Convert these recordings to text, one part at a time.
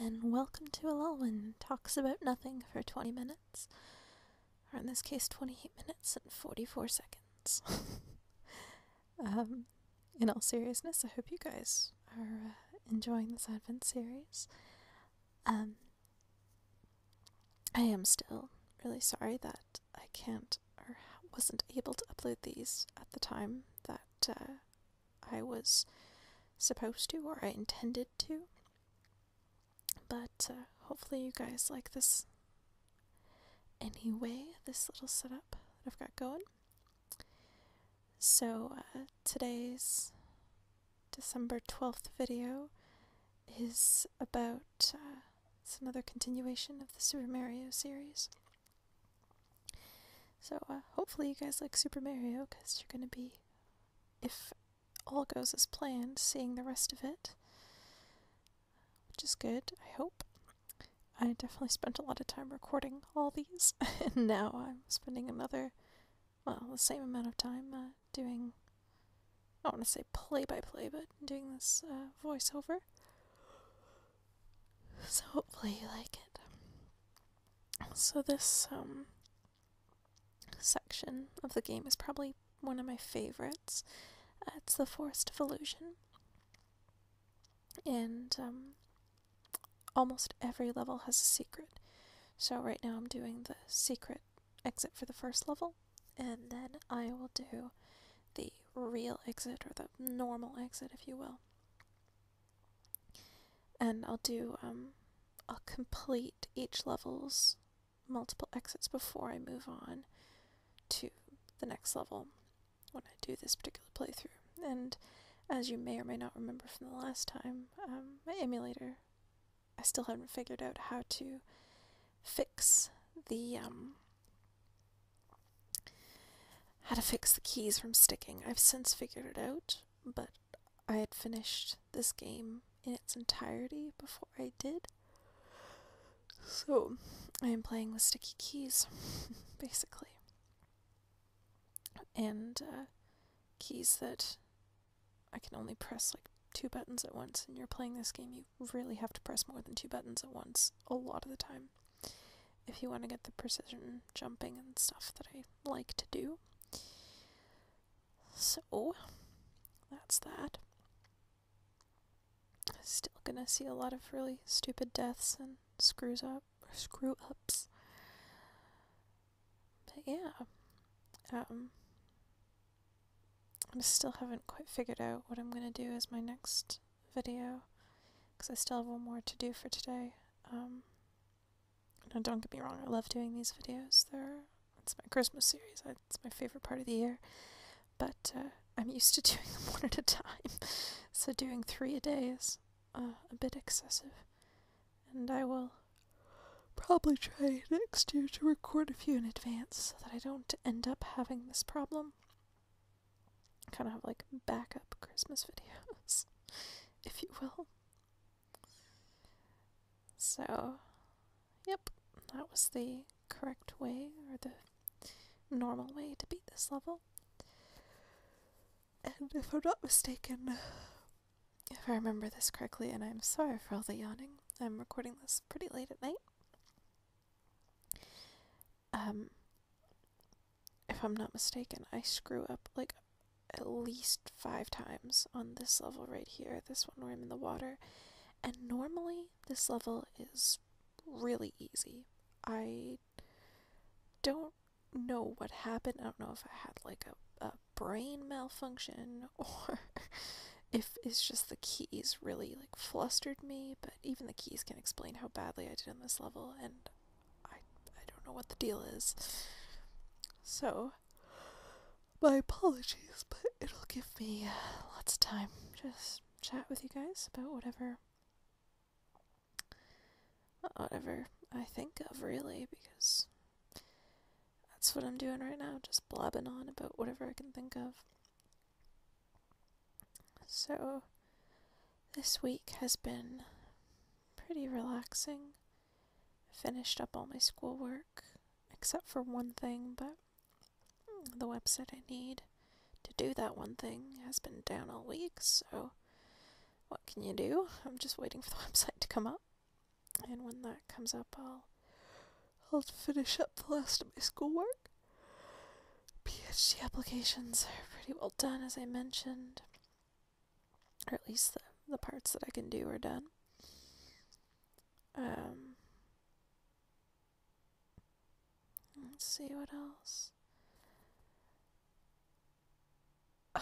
and welcome to Elelwyn Talks About Nothing for 20 minutes, or in this case 28 minutes and 44 seconds. In all seriousness, I hope you guys are enjoying this Advent series. I am still really sorry that I can't or wasn't able to upload these at the time that I was supposed to or I intended to. But hopefully you guys like this anyway, this little setup that I've got going. So today's December 12th video is about it's another continuation of the Super Mario series. So hopefully you guys like Super Mario, because you're going to be, if all goes as planned, seeing the rest of it. Which is good, I hope. I definitely spent a lot of time recording all these, and now I'm spending the same amount of time doing, I don't want to say play-by-play, but doing this voiceover. So hopefully you like it. So this section of the game is probably one of my favorites. It's the Forest of Illusion. And almost every level has a secret. So right now I'm doing the secret exit for the first level, and then I will do the real exit, or the normal exit, if you will. And I'll complete each level's multiple exits before I move on to the next level when I do this particular playthrough. And as you may or may not remember from the last time, my emulator, I still haven't figured out how to fix the keys from sticking. I've since figured it out, but I had finished this game in its entirety before I did. So I am playing with sticky keys, basically. And keys that I can only press like 2 buttons at once, and you're playing this game, you really have to press more than 2 buttons at once a lot of the time if you want to get the precision jumping and stuff that I like to do. So that's that. Still gonna see a lot of really stupid deaths and screw ups. But yeah, I still haven't quite figured out what I'm going to do as my next video, because I still have one more to do for today. Now don't get me wrong, I love doing these videos. It's my Christmas series, it's my favorite part of the year, but I'm used to doing them one at a time, so doing 3 a day is a bit excessive, and I will probably try next year to record a few in advance so that I don't end up having this problem. Kind of have like backup Christmas videos, if you will. So, yep, that was the correct way, or the normal way to beat this level. And if I'm not mistaken, if I remember this correctly, and I'm sorry for all the yawning, I'm recording this pretty late at night. If I'm not mistaken, I screw up like at least 5 times on this level right here, this one where I'm in the water, and normally this level is really easy. I don't know what happened. I don't know if I had like a brain malfunction, or if it's just the keys really like flustered me, but even the keys can explain how badly I did on this level, and I don't know what the deal is. So my apologies, but it'll give me lots of time to just chat with you guys about whatever I think of, really, because that's what I'm doing right now, just blabbing on about whatever I can think of. So this week has been pretty relaxing. I finished up all my schoolwork, except for one thing, but the website I need to do that one thing has been down all week, so what can you do? I'm just waiting for the website to come up. And when that comes up, I'll finish up the last of my schoolwork. PhD applications are pretty well done, as I mentioned. Or at least the parts that I can do are done. Let's see what else.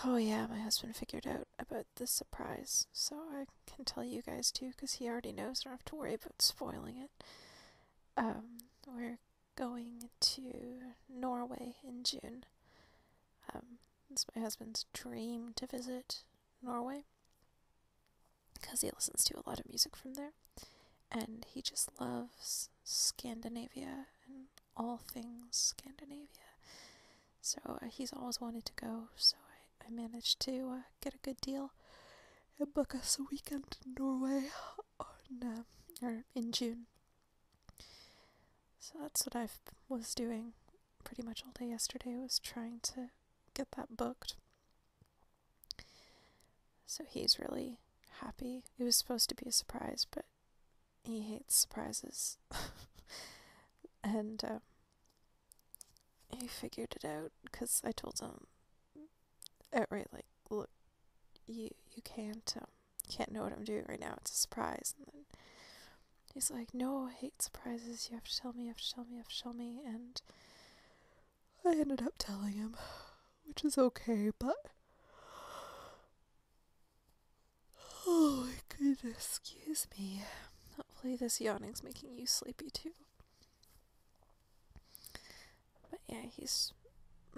Oh yeah, my husband figured out about the surprise, so I can tell you guys too, because he already knows. I don't have to worry about spoiling it. We're going to Norway in June. It's my husband's dream to visit Norway, because he listens to a lot of music from there, and he just loves Scandinavia and all things Scandinavia. So he's always wanted to go, so I managed to get a good deal and book us a weekend in Norway in June. So that's what I was doing pretty much all day yesterday, was trying to get that booked. So he's really happy. It was supposed to be a surprise, but he hates surprises. And he figured it out, because I told him outright, like, look, you can't know what I'm doing right now, it's a surprise. And then he's like, no, I hate surprises, you have to tell me, and I ended up telling him, which is okay, but oh my goodness, excuse me. Hopefully this yawning's making you sleepy too. But yeah, he's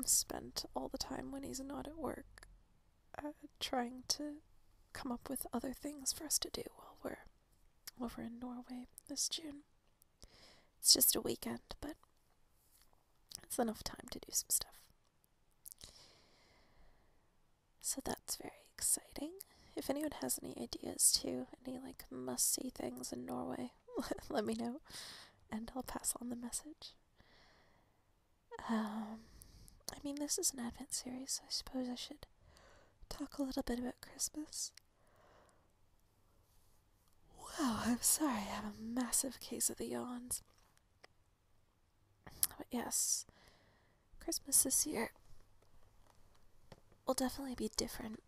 spent all the time when he's not at work trying to come up with other things for us to do while we're over in Norway this June. It's just a weekend, but it's enough time to do some stuff. So that's very exciting. If anyone has any ideas too, any like must-see things in Norway, let me know, and I'll pass on the message. I mean, this is an Advent series, so I suppose I should talk a little bit about Christmas. Wow, I'm sorry, I have a massive case of the yawns. But yes, Christmas this year will definitely be different.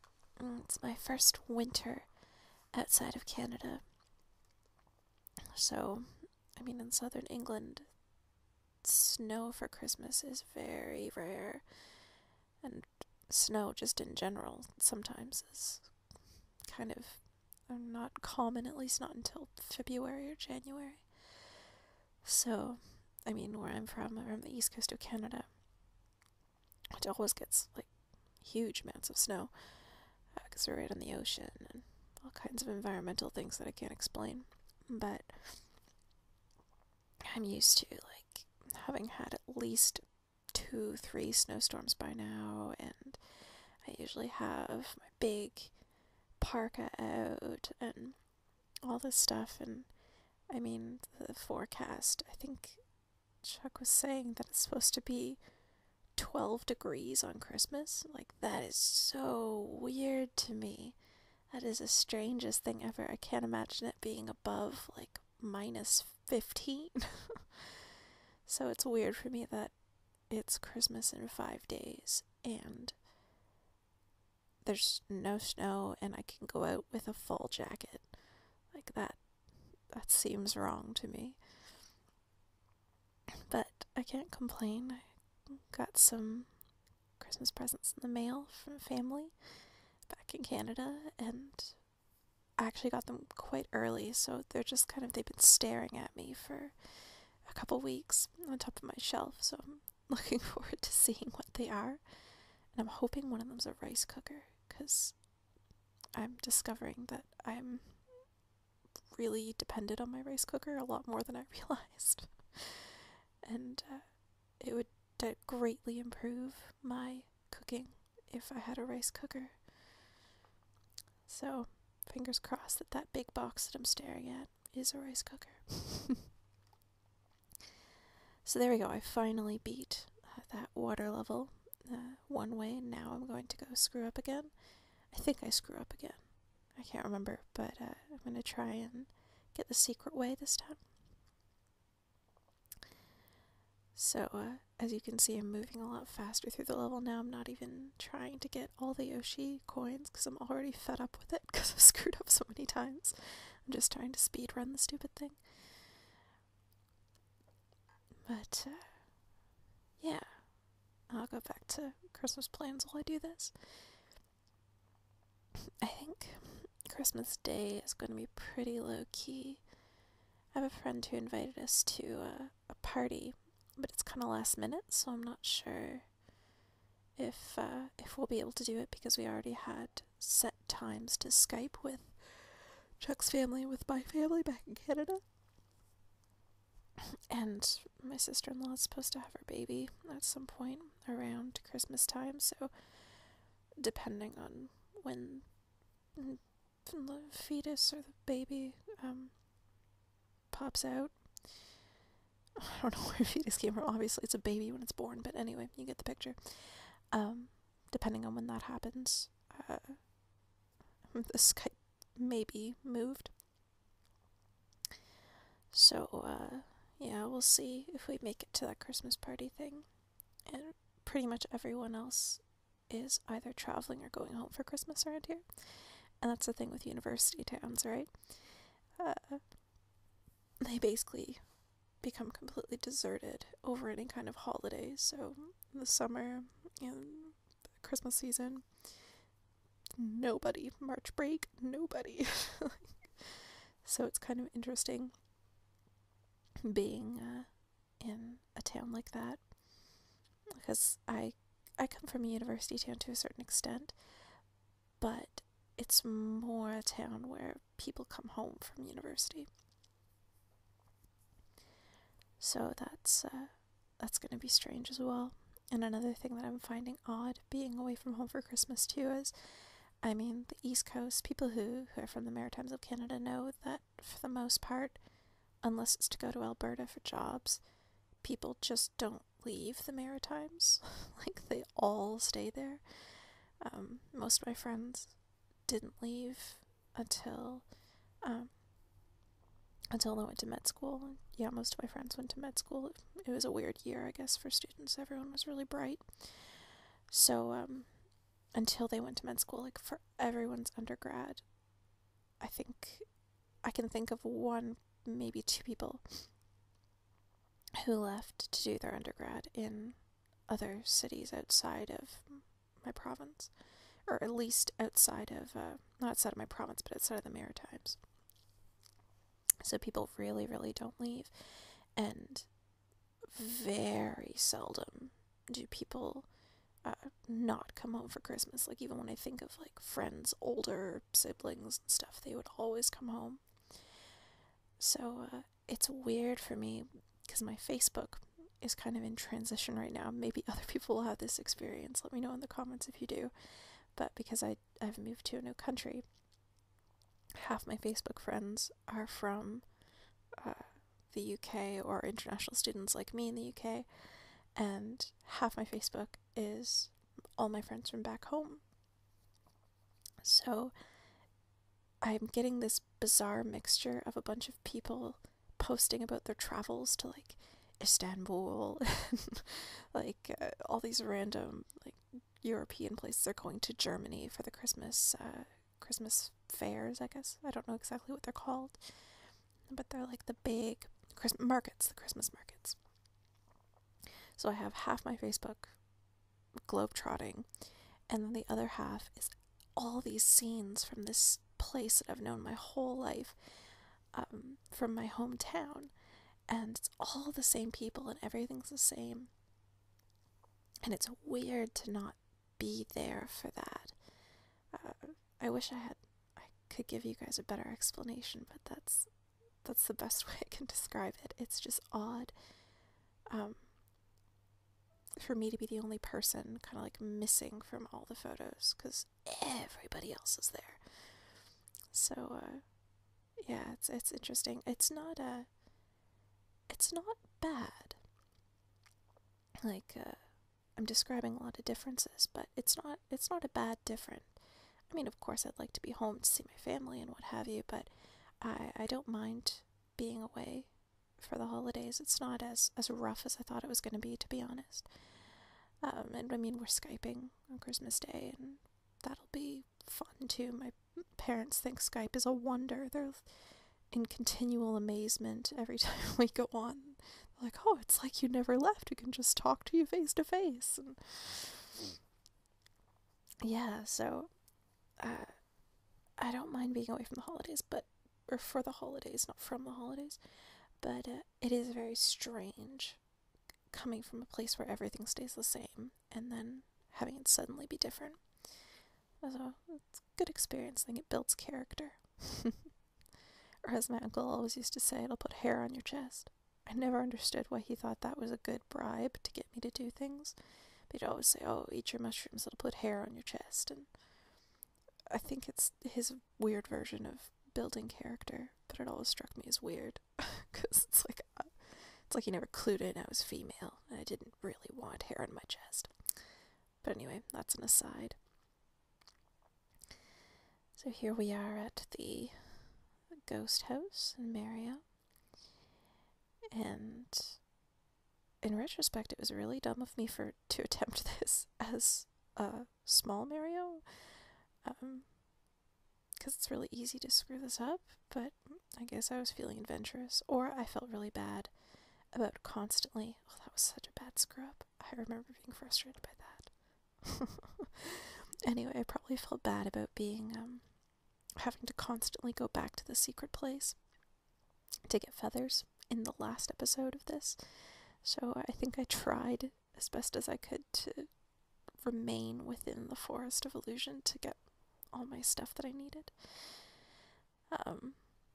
It's my first winter outside of Canada. So, I mean, in southern England, snow for Christmas is very rare. And snow just in general sometimes is kind of not common, at least not until February or January. So, I mean, where I'm from the east coast of Canada, it always gets like huge amounts of snow, because we're right on the ocean and all kinds of environmental things that I can't explain. But I'm used to like having had at least 2-3 snowstorms by now, and I usually have my big parka out and all this stuff. And I mean, the forecast, I think Chuck was saying that it's supposed to be 12 degrees on Christmas. Like, that is so weird to me. That is the strangest thing ever. I can't imagine it being above like minus 15. So it's weird for me that it's Christmas in 5 days and there's no snow and I can go out with a full jacket. Like, that seems wrong to me. But I can't complain. I got some Christmas presents in the mail from family back in Canada, and I actually got them quite early, so they've been staring at me for a couple weeks on top of my shelf, so I'm looking forward to seeing what they are. And I'm hoping one of them's a rice cooker, because I'm discovering that I'm really dependent on my rice cooker a lot more than I realized. And it would greatly improve my cooking if I had a rice cooker. So, fingers crossed that big box that I'm staring at is a rice cooker. So there we go, I finally beat that water level one way, and now I'm going to go screw up again. I think I screw up again. I can't remember, but I'm going to try and get the secret way this time. So, as you can see, I'm moving a lot faster through the level now. I'm not even trying to get all the Yoshi coins because I'm already fed up with it because I've screwed up so many times. I'm just trying to speed run the stupid thing. But, yeah. I'll go back to Christmas plans while I do this. I think Christmas Day is going to be pretty low-key. I have a friend who invited us to a party, but it's kind of last minute, so I'm not sure if we'll be able to do it because we already had set times to Skype with Chuck's family, with my family back in Canada. And my sister-in-law is supposed to have her baby at some point around Christmas time, so depending on when the fetus or the baby pops out. I don't know where fetus came from. Obviously, it's a baby when it's born, but anyway, you get the picture. Depending on when that happens, the Skype may be moved. So, yeah, we'll see if we make it to that Christmas party thing. And pretty much everyone else is either traveling or going home for Christmas around here. And that's the thing with university towns, right? They basically become completely deserted over any kind of holidays. So, in the summer, Christmas season, nobody. March break, nobody. So it's kind of interesting being in a town like that, because I come from a university town to a certain extent, but it's more a town where people come home from university. So that's going to be strange as well. And another thing that I'm finding odd being away from home for Christmas too is, I mean, the East Coast, people who are from the Maritimes of Canada know that for the most part, unless it's to go to Alberta for jobs, people just don't leave the Maritimes. Like, they all stay there. Most of my friends didn't leave until they went to med school. And yeah, most of my friends went to med school. It was a weird year, I guess, for students. Everyone was really bright. So, until they went to med school, like, for everyone's undergrad, I think I can think of one, maybe two people who left to do their undergrad in other cities outside of my province, or at least outside of, not outside of my province, but outside of the Maritimes. So people really, really don't leave, and very seldom do people not come home for Christmas. Like, even when I think of, like, friends, older siblings and stuff, they would always come home. So it's weird for me because my Facebook is kind of in transition right now. Maybe other people will have this experience. Let me know in the comments if you do. But because I've moved to a new country, half my Facebook friends are from the UK, or international students like me in the UK, and half my Facebook is all my friends from back home. So I'm getting this bizarre mixture of a bunch of people posting about their travels to, like, Istanbul and like all these random, like, European places. They're going to Germany for the Christmas fairs, I guess. I don't know exactly what they're called, but they're like the big Christmas markets. So I have half my Facebook globetrotting, and then the other half is all these scenes from this place that I've known my whole life, from my hometown, and it's all the same people and everything's the same, and it's weird to not be there for that. I wish I could give you guys a better explanation, but that's the best way I can describe it. It's just odd for me to be the only person kind of like missing from all the photos because everybody else is there. So yeah, it's interesting. It's not bad. Like, I'm describing a lot of differences, but it's not a bad different. I mean, of course, I'd like to be home to see my family and what have you, but I don't mind being away for the holidays. It's not as rough as I thought it was going to be honest. And I mean, we're Skyping on Christmas Day, and that'll be fun too. My parents think Skype is a wonder. They're in continual amazement every time we go on. They're like, oh, it's like you never left. We can just talk to you face to face. And yeah, so I don't mind being away from the holidays, or for the holidays, not from the holidays. But it is very strange coming from a place where everything stays the same and then having it suddenly be different. So it's a good experience. I think it builds character. Or as my uncle always used to say, it'll put hair on your chest. I never understood why he thought that was a good bribe to get me to do things. But he'd always say, oh, eat your mushrooms, it'll put hair on your chest. And I think it's his weird version of building character, but it always struck me as weird. Because it's like he never clued in I was female, and I didn't really want hair on my chest. But anyway, that's an aside. So here we are at the ghost house in Mario. And in retrospect, it was really dumb of me to attempt this as a small Mario. Because it's really easy to screw this up, but I guess I was feeling adventurous. Or I felt really bad about constantly, oh, that was such a bad screw up. I remember being frustrated by that. Anyway, I probably felt bad about being, having to constantly go back to the secret place to get feathers in the last episode of this. So I think I tried as best as I could to remain within the Forest of Illusion to get all my stuff that I needed.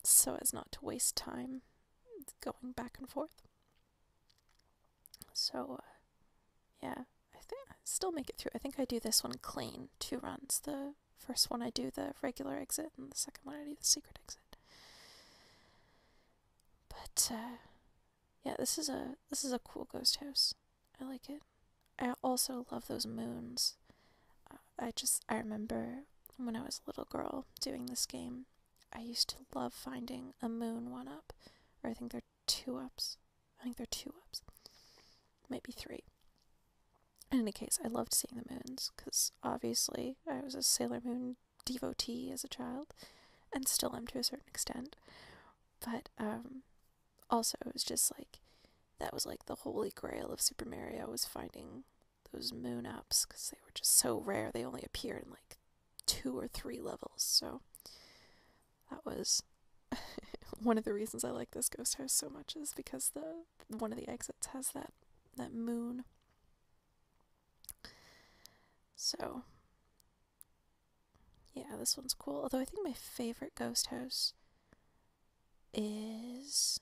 So as not to waste time going back and forth. So, yeah, I think I still make it through. I think I do this one clean, 2 runs. The first one I do the regular exit, and the second one I do the secret exit. But, yeah, this is a cool ghost house. I like it. I also love those moons. I remember when I was a little girl doing this game, I used to love finding a moon 1-up, or I think they're 2-ups. Might be 3. In any case, I loved seeing the moons, because obviously I was a Sailor Moon devotee as a child, and still am to a certain extent. But also it was just like, that was like the holy grail of Super Mario, was finding those moon ups, because they were just so rare. They only appeared in like 2 or 3 levels, so that was one of the reasons I like this ghost house so much, is because one of the exits has that moon. So yeah, this one's cool. Although I think my favorite ghost house is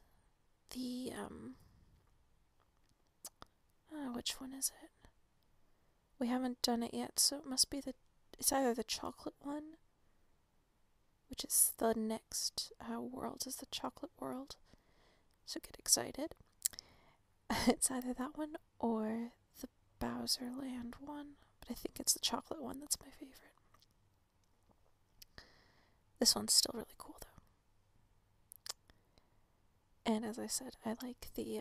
the which one is it? We haven't done it yet, so it must be it's either the chocolate one, which is the next world, is the chocolate world. So get excited. It's either that one or the Bowser Land one, but I think it's the chocolate one that's my favorite. This one's still really cool though. And as I said, I like the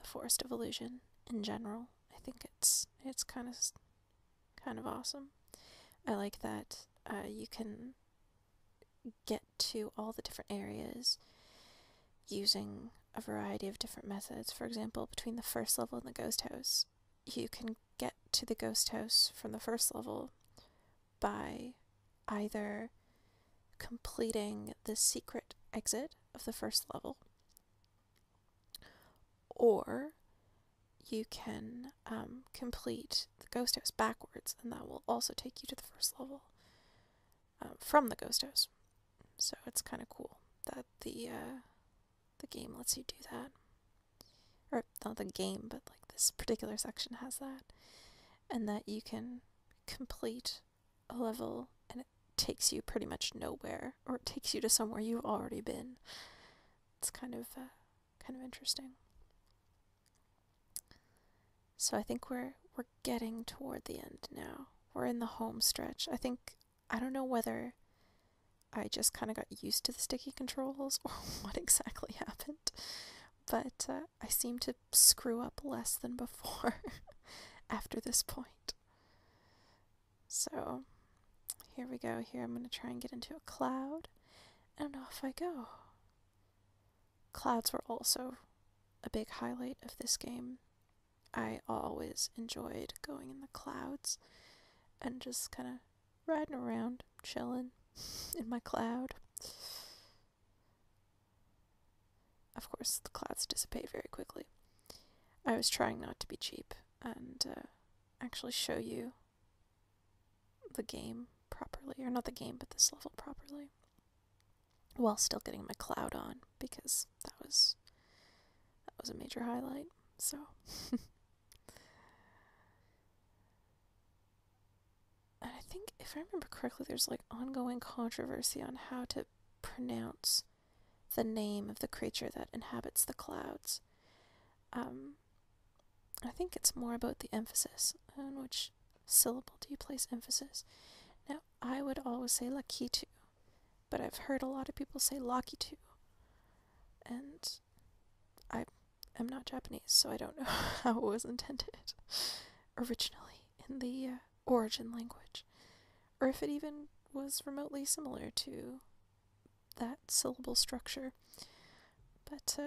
Forest of Illusion in general. I think it's kind of awesome. I like that you can get to all the different areas using a variety of different methods. For example, between the first level and the ghost house, you can get to the ghost house from the first level by either completing the secret exit of the first level, or you can complete the ghost house backwards, and that will also take you to the first level from the ghost house. So it's kind of cool that the game lets you do that. Or not the game, but like this particular section has that. And that you can complete a level and it takes you pretty much nowhere, or it takes you to somewhere you've already been. It's kind of interesting. So I think we're getting toward the end now. We're in the home stretch. I don't know whether I just kind of got used to the sticky controls or what exactly happened. But I seem to screw up less than before after this point. So here we go. Here I'm going to try and get into a cloud, and off I go. Clouds were also a big highlight of this game. I always enjoyed going in the clouds and just kind of riding around, chilling in my cloud. Of course, the clouds dissipate very quickly. I was trying not to be cheap and actually show you the game properly, or not the game, but this level properly, while still getting my cloud on, because that was a major highlight. So and I think, if I remember correctly, there's like ongoing controversy on how to pronounce the name of the creature that inhabits the clouds. I think it's more about the emphasis, on which syllable do you place emphasis. Now, I would always say Lakitu, but I've heard a lot of people say Lakitu, and I am not Japanese, so I don't know how it was intended originally in the origin language, or if it even was remotely similar to that syllable structure. But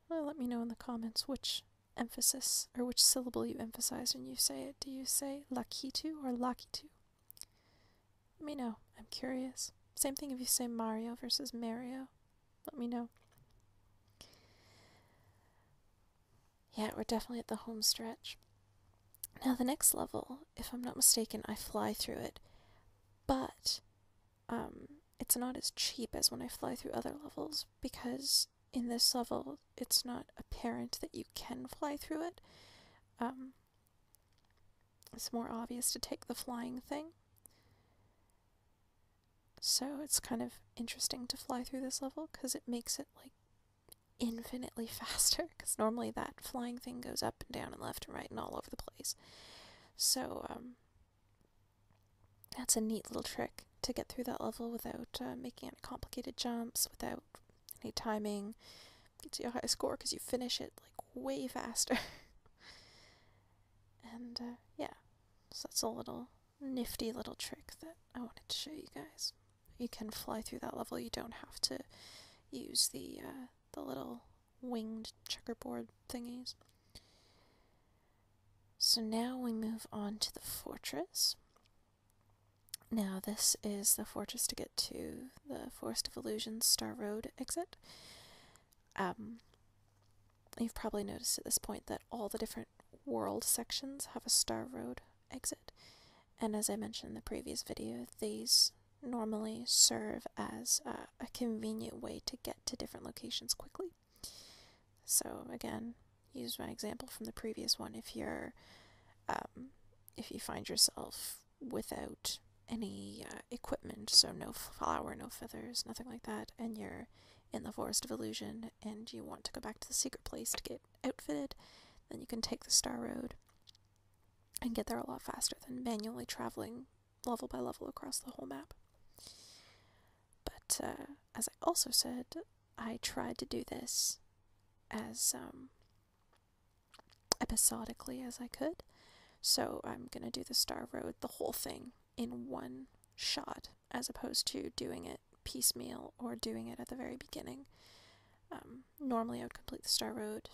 well, let me know in the comments which emphasis or which syllable you emphasize when you say it. Do you say Lakitu or Lakitu? Let me know. I'm curious. Same thing if you say Mario versus Mario. Let me know. Yeah, we're definitely at the home stretch. Now the next level, if I'm not mistaken, I fly through it, but it's not as cheap as when I fly through other levels, because in this level it's not apparent that you can fly through it. It's more obvious to take the flying thing. So it's kind of interesting to fly through this level, because it makes it like infinitely faster, because normally that flying thing goes up and down and left and right and all over the place. So that's a neat little trick to get through that level without making any complicated jumps, without any timing. Gets you a high score because you finish it like way faster. And yeah, so that's a little nifty little trick that I wanted to show you guys. You can fly through that level. You don't have to use the little winged checkerboard thingies. So now we move on to the fortress. Now this is the fortress to get to the Forest of Illusions Star Road exit. You've probably noticed at this point that all the different world sections have a Star Road exit. And as I mentioned in the previous video, these normally serve as a convenient way to get to different locations quickly. So again, use my example from the previous one. If you find yourself without any equipment, so no flower, no feathers, nothing like that, and you're in the Forest of Illusion and you want to go back to the secret place to get outfitted, then you can take the Star Road and get there a lot faster than manually traveling level by level across the whole map. But as I also said, I tried to do this as episodically as I could. So I'm going to do the Star Road, the whole thing, in one shot, as opposed to doing it piecemeal or doing it at the very beginning. Normally I would complete the Star Road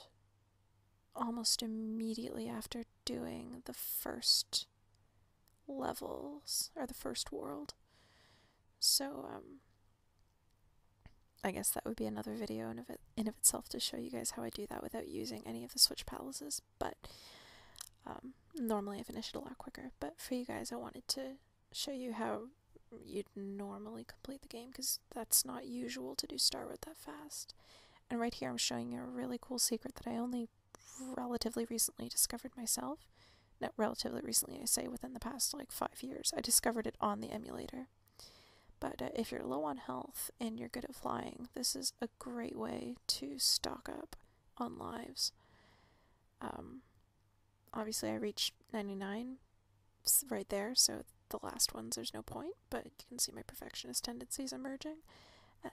almost immediately after doing the first levels, or the first world. So I guess that would be another video in of itself to show you guys how I do that without using any of the switch palaces, but normally I finish it a lot quicker. But for you guys, I wanted to show you how you'd normally complete the game, because that's not usual to do Star Road that fast. And right here I'm showing you a really cool secret that I only relatively recently discovered myself. Not relatively recently, I say within the past like 5 years. I discovered it on the emulator. But if you're low on health and you're good at flying, this is a great way to stock up on lives. Obviously I reached 99 right there, so the last ones, there's no point, but you can see my perfectionist tendencies emerging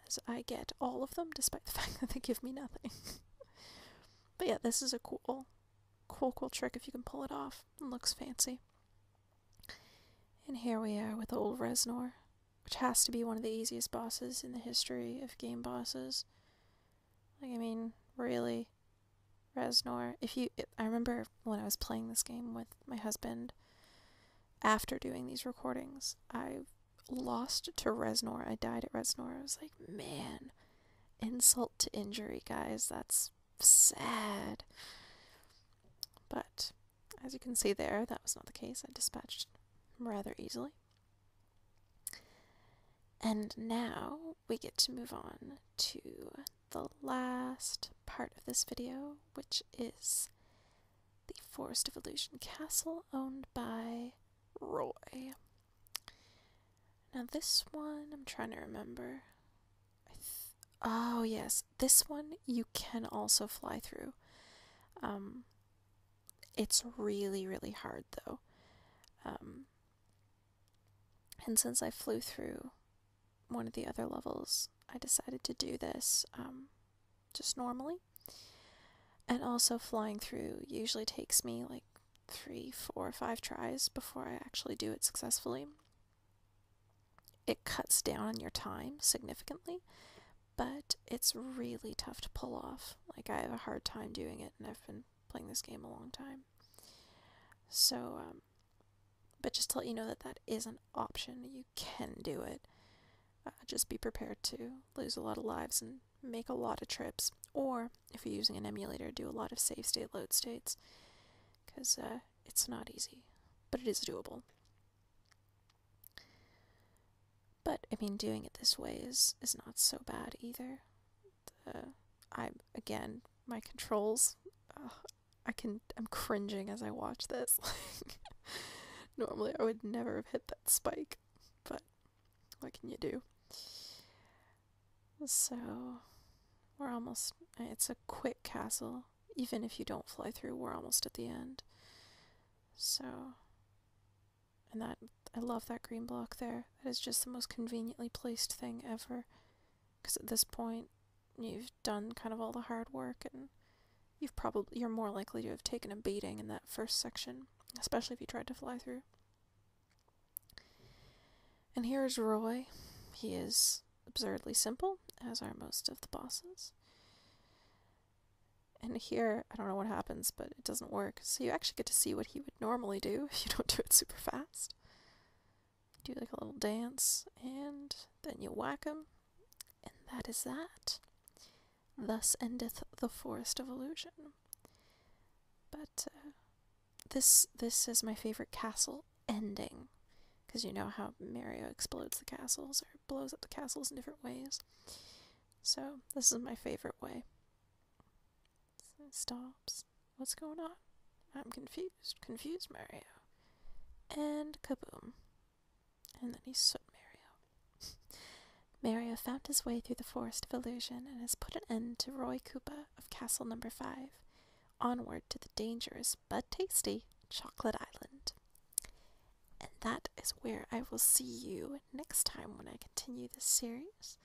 as I get all of them, despite the fact that they give me nothing. But yeah, this is a cool trick if you can pull it off. It looks fancy. And here we are with old Reznor, which has to be one of the easiest bosses in the history of game bosses. Like, I mean, really, Reznor. I remember when I was playing this game with my husband, after doing these recordings, I lost to Reznor. I died at Reznor. I was like, man, insult to injury, guys. That's sad. But as you can see there, that was not the case. I dispatched him rather easily. And now we get to move on to the last part of this video, which is the Forest of Illusion castle owned by Roy. Now this one, I'm trying to remember. Oh yes, this one you can also fly through. It's really, really hard though. And since I flew through one of the other levels, I decided to do this just normally. And also flying through usually takes me like 3, 4, 5 tries before I actually do it successfully. It cuts down on your time significantly, but it's really tough to pull off. Like, I have a hard time doing it, and I've been playing this game a long time. So, but just to let you know that is an option. You can do it. Just be prepared to lose a lot of lives and make a lot of trips. Or, if you're using an emulator, do a lot of save state load states. Because it's not easy, but it is doable. But, I mean, doing it this way is not so bad either. Again, my controls, I'm cringing as I watch this. Normally I would never have hit that spike, but what can you do? So, we're almost, it's a quick castle. Even if you don't fly through, we're almost at the end. So, and I love that green block there. That is just the most conveniently placed thing ever. Because at this point, you've done kind of all the hard work, and you're more likely to have taken a beating in that first section, especially if you tried to fly through. And here is Roy. He is absurdly simple, as are most of the bosses. And here, I don't know what happens, but it doesn't work. So you actually get to see what he would normally do if you don't do it super fast. Do like a little dance, and then you whack him, and that is that. Thus endeth the Forest of Illusion. But this is my favorite castle ending, because you know how Mario explodes the castles, or blows up the castles in different ways. So this is my favorite way. So it stops. What's going on? I'm confused. Confused Mario. And kaboom. And then he soot Mario. Mario found his way through the Forest of Illusion and has put an end to Roy Koopa of Castle Number 5. Onward to the dangerous but tasty Chocolate Island. And that is where I will see you next time when I continue this series.